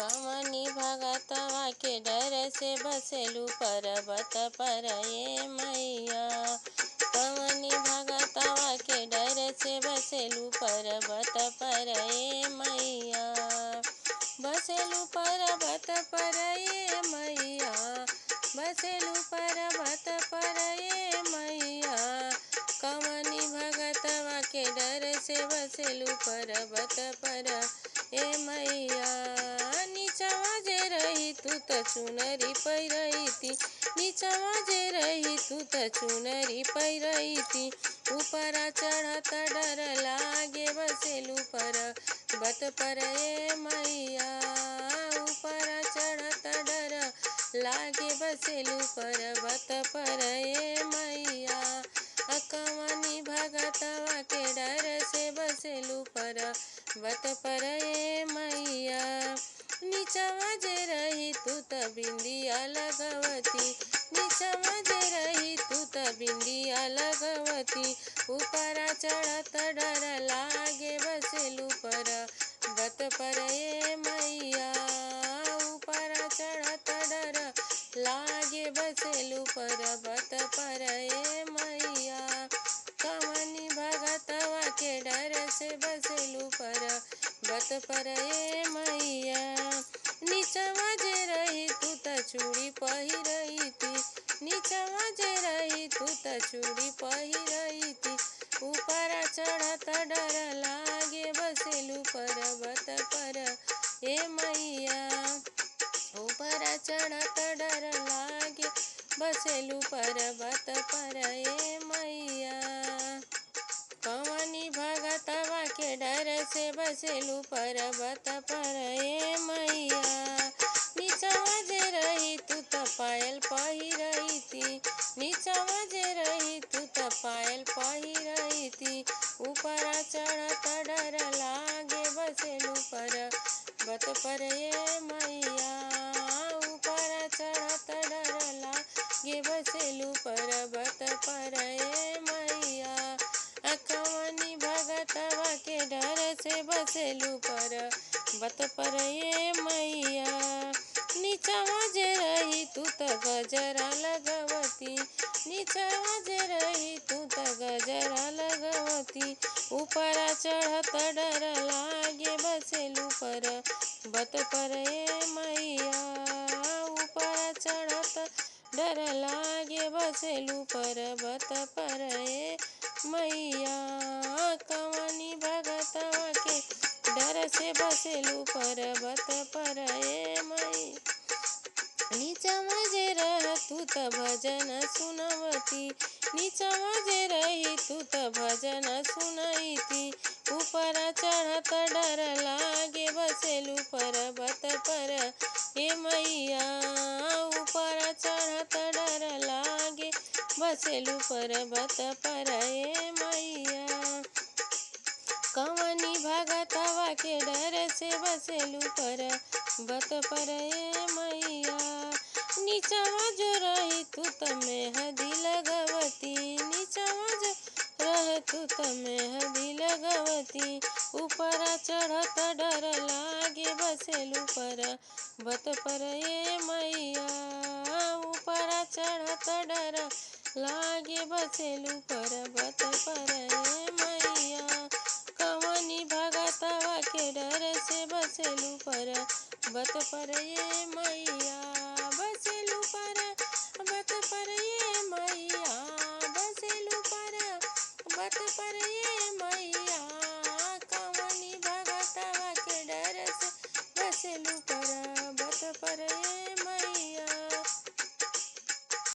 कवनी भगतवा के डर से बसेलू पर्वत पर ये मैया। कवनी भगतवा के डर से बसेलू पर्वत पर ये मैया। बसेलू पर्वत पर ये मैया। बसेलू पर्वत पर ये मैया। कवनी भगतवा के डर से बसेलू पर्वत पर ए मैया। नीचवा जे रही तू त चुनरी पैरैती। नीचवा जे रही तू त चुनरी पैरैती। ऊपरा चढ़त डर लागे बसेलू पर्वत पर ए मैया। ऊपरा चढ़त डर लागे बसेलू पर्वत पर ए मैया। कवनी भगतवा के डर से बसेलू पर्वत पर ए मैया। नीचवा जे रही तू त बिंदिया लगवती। नीचवा जे रही तू त बिंदिया लगवती। ऊपरा चढ़त डर लागे बसेलू पर्वत पर ए मैया। ऊपरा चढ़त डर लागे बसेलू पर्वत पर ए मैया। कवनी भगतवा के डर से बसेलू पर्वत पर ए मैया। नीचवा जे रही तू त चूड़ी पहिरैती। नीचवा जे रही तू त चूड़ी पहिरैती। ऊपरा चढ़त डर लागे बसेलू पर्वत पर ए मैया। ऊपरा चढ़त डर लागे बसेलू पर्वत पर ए मैया। कवनी भगतवा के डर से बसेलू पर्वत पर ए मैया। नीचवा जे रही तू त पायल पहिरैती। नीचवा जे रही तू त पायल पहिरैती। ऊपरा चढ़त डर लागे बसेलू पर्वत पर ए मैया। ऊपरा चढ़त डर लागे बसेलू पर्वत पर ए मैया। कवनी भगतवा के डर से बसेलू पर्वत पर ए मैया। नीचवा जे रही तू त गजरा लगवती। नीचवा जे रही तू त गजरा लगवती। ऊपरा चढ़त डर लागे बसेलू पर्वत पर ए मैया। ऊपरा चढ़त डर लागे बसेलू पर्वत पर ए मैया। कवनी भगतवा के डर से बसेलू पर्वत पर ए मैया। नीचवा जे रह तू त भजन सुनवती। नीचवा जे रही तू त भजन सुनैती। ऊपरा चढ़त डर लागे बसेलू पर्वत पर ए मैया। ऊपरा चढ़त डर लागे बसेलू पर्वत पर ए मैया। कवनी भगतवा के डर से बसेलू पर्वत पर ए मैया। नीचवा जो रही तू त मेहंदी लगवती। नीचवा जो रह तू त मेहंदी लगवती। ऊपरा चढ़त डर लागे बसेलू पर्वत पर ए मैया। ऊपरा चढ़त डर लागे बसेलू पर्वत पर ए मैया। कवनी भगतवा के डर से बसेलू पर्वत पर ए मैया। बसेलू पर्वत पर ए मैया। बसेलू पर्वत पर ए मैया। कवनी भगतवा के डर से बसेलू पर्वत पर ए